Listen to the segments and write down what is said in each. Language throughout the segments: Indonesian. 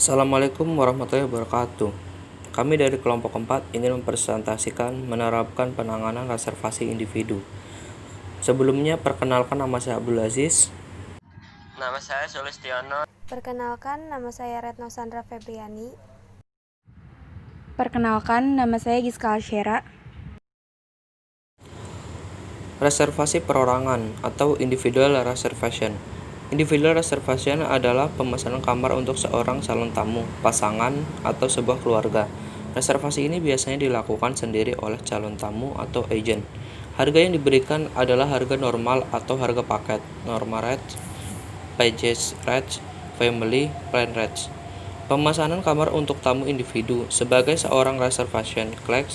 Assalamualaikum warahmatullahi wabarakatuh. Kami dari kelompok 4 ingin mempresentasikan menerapkan penanganan reservasi individu. Sebelumnya, perkenalkan, nama saya Abdul Aziz. Nama saya Sulistiono. Perkenalkan, nama saya Retno Sandra Febriani. Perkenalkan, nama saya Giska Alsyera. Reservasi perorangan atau individual reservation. Individual reservation adalah pemesanan kamar untuk seorang calon tamu, pasangan, atau sebuah keluarga. Reservasi ini biasanya dilakukan sendiri oleh calon tamu atau agen. Harga yang diberikan adalah harga normal atau harga paket, normal rate, package rate, family plan rate. Pemesanan kamar untuk tamu individu. Sebagai seorang reservation clerk,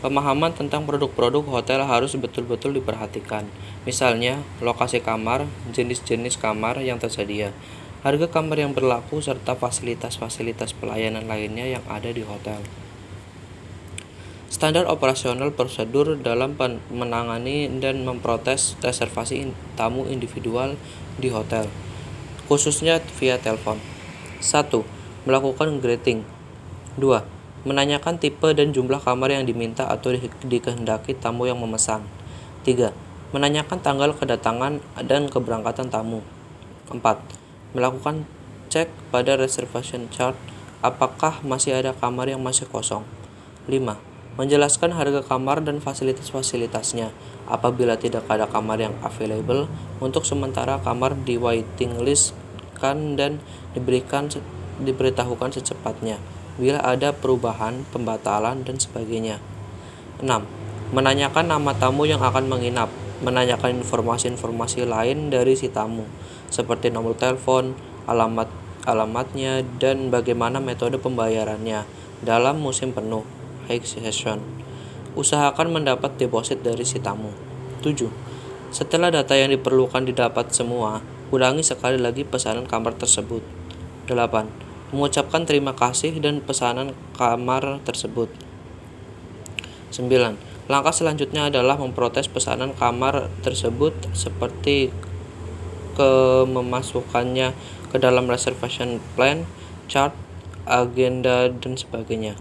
pemahaman tentang produk-produk hotel harus betul-betul diperhatikan. Misalnya, lokasi kamar, jenis-jenis kamar yang tersedia, harga kamar yang berlaku, serta fasilitas-fasilitas pelayanan lainnya yang ada di hotel. Standar operasional prosedur dalam menangani dan memprotes reservasi tamu individual di hotel, khususnya via telepon. 1. Melakukan greeting. 2. Menanyakan tipe dan jumlah kamar yang diminta atau dikehendaki tamu yang memesan. 3. Menanyakan tanggal kedatangan dan keberangkatan tamu. 4. Melakukan cek pada reservation chart apakah masih ada kamar yang masih kosong. 5. Menjelaskan harga kamar dan fasilitas-fasilitasnya. Apabila tidak ada kamar yang available, untuk sementara kamar di waiting list dan diberitahukan secepatnya bila ada perubahan, pembatalan, dan sebagainya. 6. Menanyakan nama tamu yang akan menginap. Menanyakan informasi-informasi lain dari si tamu, seperti nomor telepon, alamatnya, dan bagaimana metode pembayarannya dalam musim penuh, high season. Usahakan mendapat deposit dari si tamu. 7. Setelah data yang diperlukan didapat semua, ulangi sekali lagi pesanan kamar tersebut. 8. Mengucapkan terima kasih dan pesanan kamar tersebut. 9. Langkah selanjutnya adalah memprotes pesanan kamar tersebut, seperti memasukkannya ke dalam reservation plan, chart, agenda, dan sebagainya.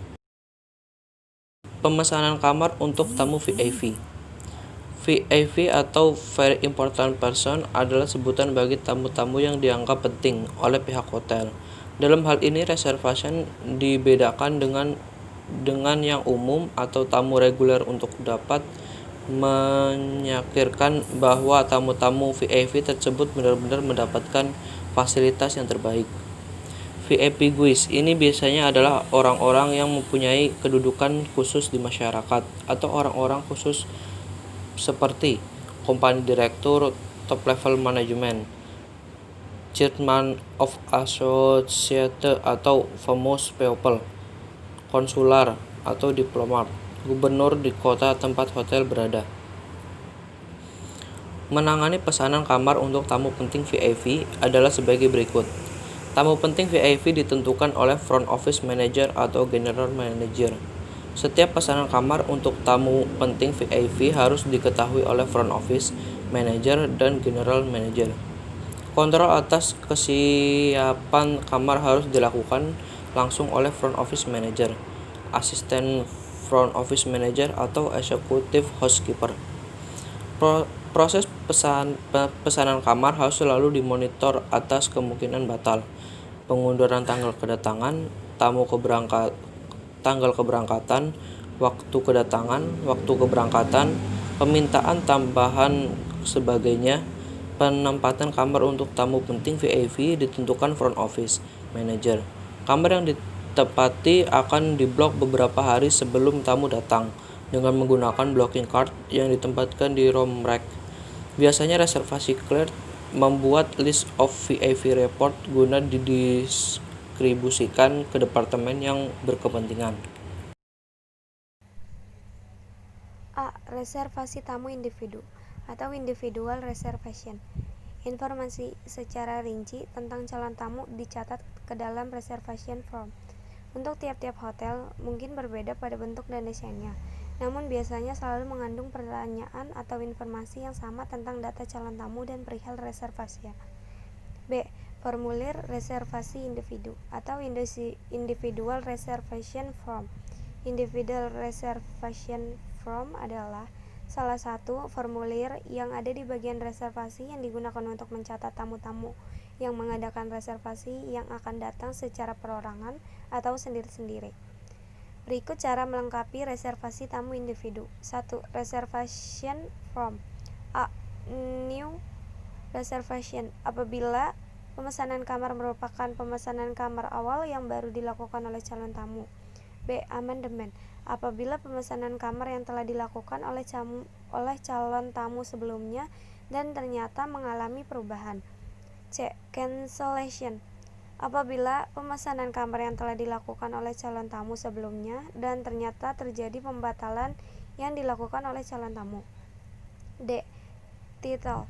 Pemesanan kamar untuk tamu VIP. VIP atau Very Important Person adalah sebutan bagi tamu-tamu yang dianggap penting oleh pihak hotel. Dalam hal ini, reservation dibedakan dengan yang umum atau tamu reguler untuk dapat meyakinkan bahwa tamu-tamu VIP tersebut benar-benar mendapatkan fasilitas yang terbaik. VIP guest ini biasanya adalah orang-orang yang mempunyai kedudukan khusus di masyarakat atau orang-orang khusus seperti company director, top level management, chairman of associate atau famous people, konsular atau diplomat, gubernur di kota tempat hotel berada. Menangani pesanan kamar untuk tamu penting VIP adalah sebagai berikut. Tamu penting VIP ditentukan oleh front office manager atau general manager. Setiap pesanan kamar untuk tamu penting VIP harus diketahui oleh front office manager dan general manager. Kontrol atas kesiapan kamar harus dilakukan langsung oleh front office manager, asisten front office manager, atau executive housekeeper. Proses pesanan kamar harus selalu dimonitor atas kemungkinan batal, pengunduran tanggal kedatangan, tanggal keberangkatan, waktu kedatangan, waktu keberangkatan, permintaan tambahan sebagainya. Penempatan kamar untuk tamu penting VIP ditentukan front office manager. Kamar yang ditempati akan diblok beberapa hari sebelum tamu datang dengan menggunakan blocking card yang ditempatkan di room rack. Biasanya reservasi clerk membuat list of VIP report guna didistribusikan ke departemen yang berkepentingan. A. Reservasi tamu individu atau individual reservation. Informasi secara rinci tentang calon tamu dicatat ke dalam reservation form. Untuk tiap-tiap hotel mungkin berbeda pada bentuk dan desainnya, namun biasanya selalu mengandung pertanyaan atau informasi yang sama tentang data calon tamu dan perihal reservasi. B. formulir reservasi individu atau individual reservation form. Individual reservation form adalah salah satu formulir yang ada di bagian reservasi yang digunakan untuk mencatat tamu-tamu yang mengadakan reservasi yang akan datang secara perorangan atau sendiri-sendiri. Berikut cara melengkapi reservasi tamu individu. 1. Reservation form. A. New reservation. Apabila pemesanan kamar merupakan pemesanan kamar awal yang baru dilakukan oleh calon tamu. B. Amendment. Apabila pemesanan kamar yang telah dilakukan oleh calon tamu sebelumnya dan ternyata mengalami perubahan. C. Cancellation. Apabila pemesanan kamar yang telah dilakukan oleh calon tamu sebelumnya dan ternyata terjadi pembatalan yang dilakukan oleh calon tamu. D. Title.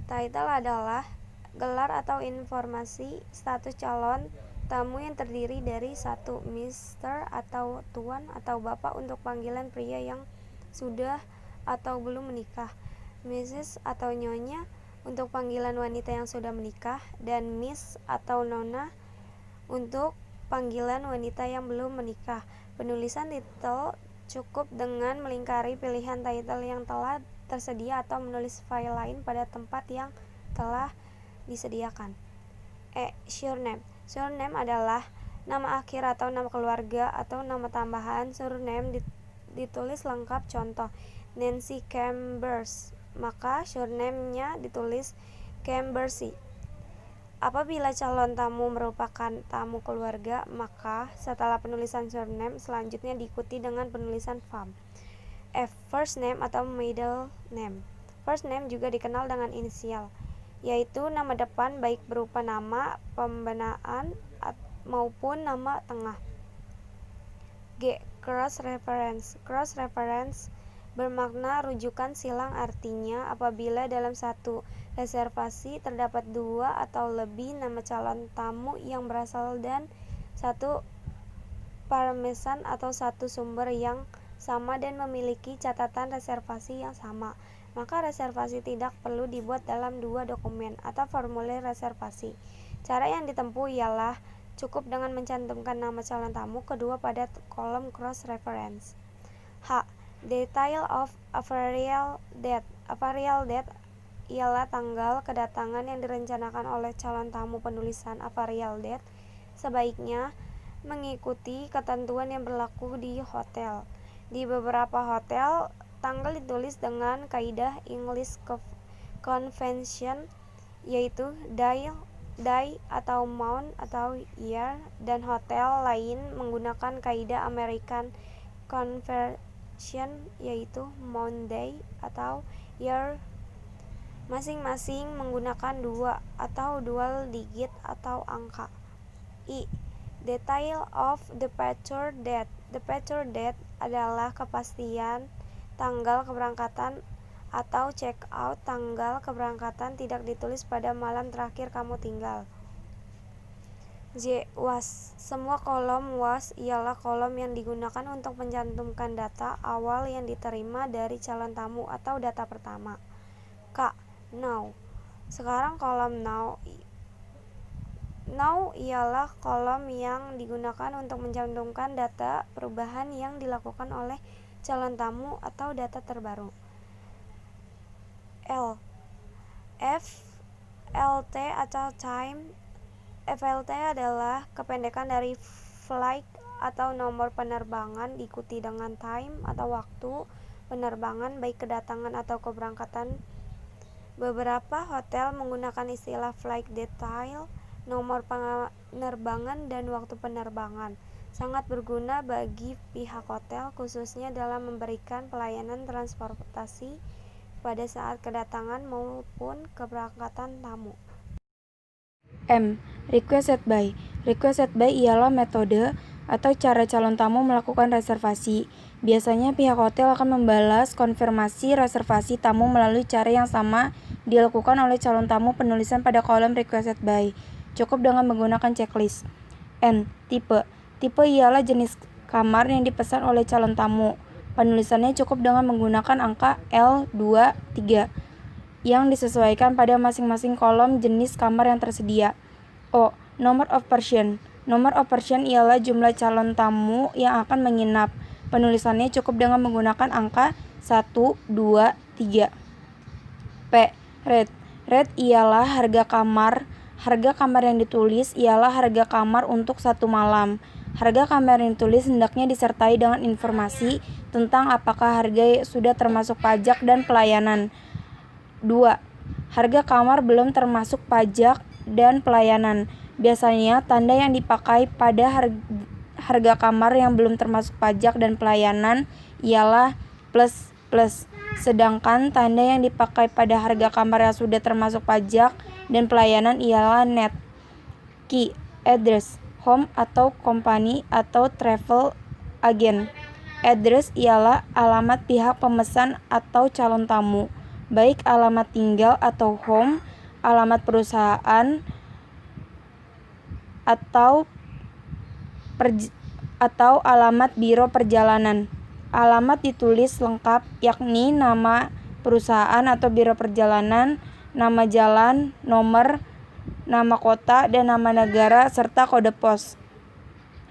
Title adalah gelar atau informasi status calon tamu yang terdiri dari 1. Mr. atau Tuan atau Bapak untuk panggilan pria yang sudah atau belum menikah, Mrs. atau Nyonya untuk panggilan wanita yang sudah menikah, dan Miss atau Nona untuk panggilan wanita yang belum menikah. Penulisan title cukup dengan melingkari pilihan title yang telah tersedia atau menulis file lain pada tempat yang telah disediakan. E. Surname. Surname adalah nama akhir atau nama keluarga atau nama tambahan. Surname ditulis lengkap, contoh Nancy Chambers, maka surname-nya ditulis Chambersy. Apabila calon tamu merupakan tamu keluarga, maka setelah penulisan surname selanjutnya diikuti dengan penulisan fam. F. First name atau middle name. First name juga dikenal dengan inisial, yaitu nama depan baik berupa nama pembenaan maupun nama tengah. G. Cross reference. Cross reference bermakna rujukan silang, artinya apabila dalam satu reservasi terdapat 2 atau lebih nama calon tamu yang berasal dan satu parmesan atau satu sumber yang sama dan memiliki catatan reservasi yang sama, maka reservasi tidak perlu dibuat dalam 2 dokumen atau formulir reservasi. Cara yang ditempuh ialah cukup dengan mencantumkan nama calon tamu kedua pada kolom cross reference. H. Detail of aerial date. Aerial date ialah tanggal kedatangan yang direncanakan oleh calon tamu. Penulisan aerial date sebaiknya mengikuti ketentuan yang berlaku di hotel. Di beberapa hotel, tanggal ditulis dengan kaidah English Convention, yaitu day atau month atau year, dan hotel lain menggunakan kaidah American Convention, yaitu Monday atau year. Masing-masing menggunakan 2 atau dual digit atau angka. I. Detail of departure date. Departure date adalah kepastian tanggal keberangkatan atau check out. Tanggal keberangkatan tidak ditulis pada malam terakhir kamu tinggal. J. Was. Semua kolom was ialah kolom yang digunakan untuk mencantumkan data awal yang diterima dari calon tamu atau data pertama. K. Now. Sekarang kolom now. Now ialah kolom yang digunakan untuk mencantumkan data perubahan yang dilakukan oleh calon tamu atau data terbaru. L. FLT atau time. FLT adalah kependekan dari flight atau nomor penerbangan diikuti dengan time atau waktu penerbangan baik kedatangan atau keberangkatan. Beberapa hotel menggunakan istilah flight detail, nomor penerbangan, dan waktu penerbangan. Sangat berguna bagi pihak hotel, khususnya dalam memberikan pelayanan transportasi pada saat kedatangan maupun keberangkatan tamu. M. Requested by. Requested by ialah metode atau cara calon tamu melakukan reservasi. Biasanya pihak hotel akan membalas konfirmasi reservasi tamu melalui cara yang sama dilakukan oleh calon tamu. Penulisan pada kolom requested by cukup dengan menggunakan checklist. N. Tipe. Tipe ialah jenis kamar yang dipesan oleh calon tamu. Penulisannya cukup dengan menggunakan angka L, 2, 3 yang disesuaikan pada masing-masing kolom jenis kamar yang tersedia. O. Number of person. Number of person ialah jumlah calon tamu yang akan menginap. Penulisannya cukup dengan menggunakan angka 1, 2, 3. P. Rate. Rate ialah harga kamar. Harga kamar yang ditulis ialah harga kamar untuk 1 malam. Harga kamar yang ditulis hendaknya disertai dengan informasi tentang apakah harga sudah termasuk pajak dan pelayanan. 2. Harga kamar belum termasuk pajak dan pelayanan. Biasanya tanda yang dipakai pada harga kamar yang belum termasuk pajak dan pelayanan ialah plus. Sedangkan tanda yang dipakai pada harga kamar yang sudah termasuk pajak dan pelayanan ialah net. Key address, home atau company atau travel agent. Address ialah alamat pihak pemesan atau calon tamu, baik alamat tinggal atau home, alamat perusahaan, atau alamat biro perjalanan. Alamat ditulis lengkap, yakni nama perusahaan atau biro perjalanan, nama jalan, nomor, nama kota, dan nama negara, serta kode pos.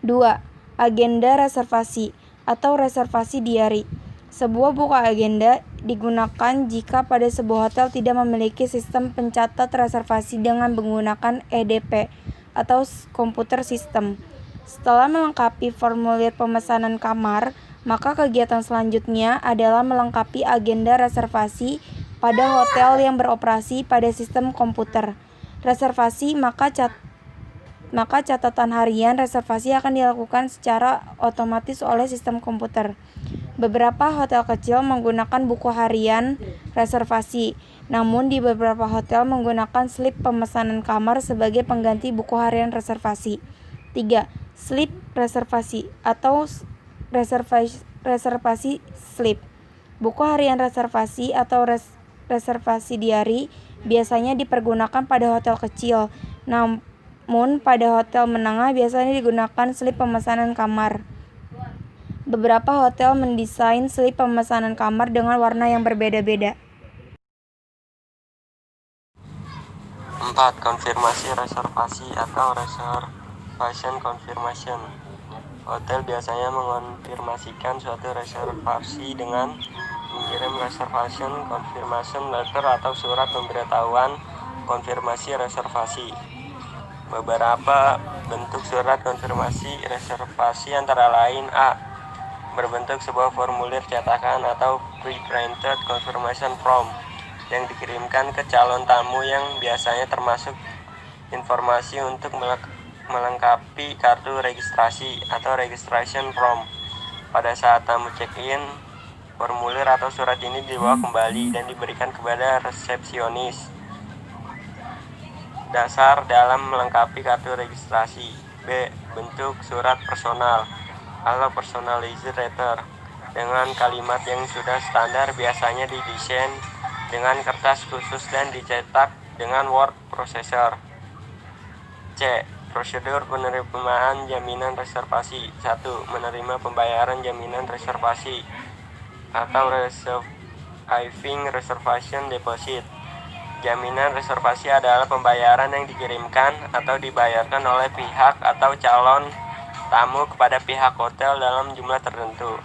2. Agenda reservasi atau reservasi diari. Sebuah buku agenda digunakan jika pada sebuah hotel tidak memiliki sistem pencatat reservasi dengan menggunakan EDP atau komputer sistem. Setelah melengkapi formulir pemesanan kamar, maka kegiatan selanjutnya adalah melengkapi agenda reservasi pada hotel yang beroperasi pada sistem komputer reservasi, maka catatan harian reservasi akan dilakukan secara otomatis oleh sistem komputer. Beberapa hotel kecil menggunakan buku harian reservasi, namun di beberapa hotel menggunakan slip pemesanan kamar sebagai pengganti buku harian reservasi. 3. Slip reservasi atau reservasi slip. Buku harian reservasi atau reservasi diari biasanya dipergunakan pada hotel kecil, namun pada hotel menengah biasanya digunakan slip pemesanan kamar. Beberapa hotel mendesain slip pemesanan kamar dengan warna yang berbeda-beda. 4. Konfirmasi reservasi atau reservation confirmation. Hotel biasanya mengonfirmasikan suatu reservasi dengan mengirim reservation confirmation letter atau surat pemberitahuan konfirmasi reservasi. Beberapa bentuk surat konfirmasi reservasi antara lain: A. Berbentuk sebuah formulir cetakan atau pre-printed confirmation form yang dikirimkan ke calon tamu yang biasanya termasuk informasi untuk melengkapi kartu registrasi atau registration form. Pada saat tamu check-in, formulir atau surat ini dibawa kembali dan diberikan kepada resepsionis. Dasar dalam melengkapi kartu registrasi. B. Bentuk surat personal atau personalized letter dengan kalimat yang sudah standar, biasanya didesain dengan kertas khusus dan dicetak dengan word processor. C. Prosedur penerimaan jaminan reservasi. 1. Menerima pembayaran jaminan reservasi atau receiving reservation deposit. Jaminan reservasi adalah pembayaran yang dikirimkan atau dibayarkan oleh pihak atau calon tamu kepada pihak hotel dalam jumlah tertentu.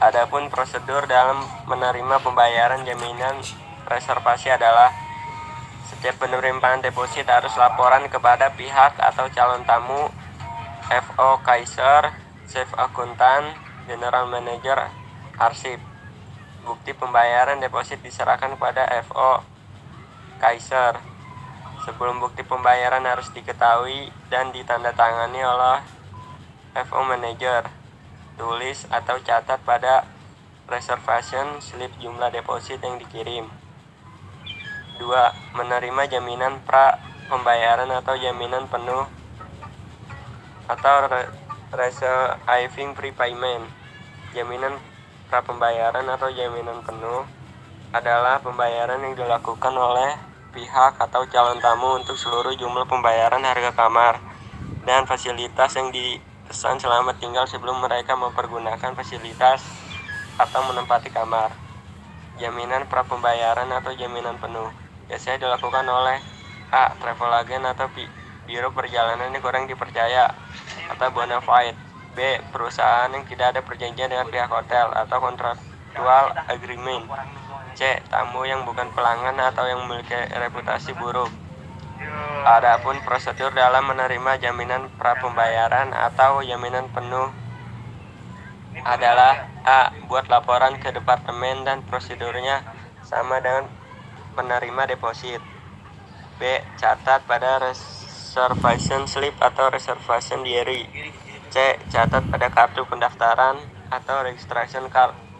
Adapun prosedur dalam menerima pembayaran jaminan reservasi adalah: setiap penerimaan deposit harus laporan kepada pihak atau calon tamu, FO Kaiser, Chief Akuntan, General Manager, Arsip. Bukti pembayaran deposit diserahkan kepada FO Kaiser. Sebelum bukti pembayaran harus diketahui dan ditandatangani oleh FO Manager. Tulis atau catat pada reservation slip jumlah deposit yang dikirim. 2. Menerima jaminan pra pembayaran atau jaminan penuh atau receiving prepayment. Jaminan pra pembayaran atau jaminan penuh adalah pembayaran yang dilakukan oleh pihak atau calon tamu untuk seluruh jumlah pembayaran harga kamar dan fasilitas yang dipesan selama tinggal sebelum mereka mempergunakan fasilitas atau menempati kamar. Jaminan pra pembayaran atau jaminan penuh biasanya dilakukan oleh A. Travel agent atau biro perjalanan yang kurang dipercaya atau bona fide. B. Perusahaan yang tidak ada perjanjian dengan pihak hotel atau contractual agreement. C. Tamu yang bukan pelanggan atau yang memiliki reputasi buruk. Adapun prosedur dalam menerima jaminan prapembayaran atau jaminan penuh adalah A. Buat laporan ke departemen dan prosedurnya sama dengan penerima deposit. B. Catat pada reservation slip atau reservation diary. C. Catat pada kartu pendaftaran atau registration card.